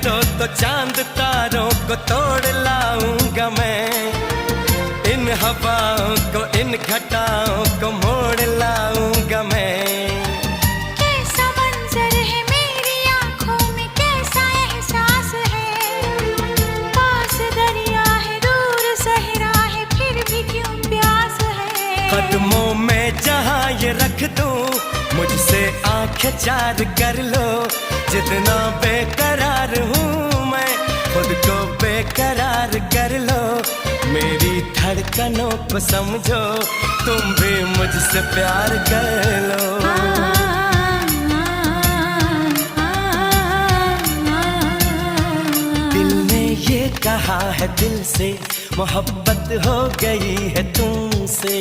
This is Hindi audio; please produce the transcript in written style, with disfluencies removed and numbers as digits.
दो तो चांद तारों को तोड़ लाऊंगा मैं, इन हवाओं को इन घटाओं को मोड़ लाऊंगा मैं। कैसा मंजर है मेरी आंखों में, कैसा एहसास है, पास दरिया है दूर सहरा है फिर भी क्यों प्यास है। कदमों में जहां ये रख दूं, मुझसे आंखें चार कर लो, जितना बेकरार हूँ मैं खुद को बेकरार कर लो। मेरी धड़कनों को समझो, तुम भी मुझसे प्यार कर लो। दिल ने ये कहा है दिल से, मोहब्बत हो गई है तुमसे।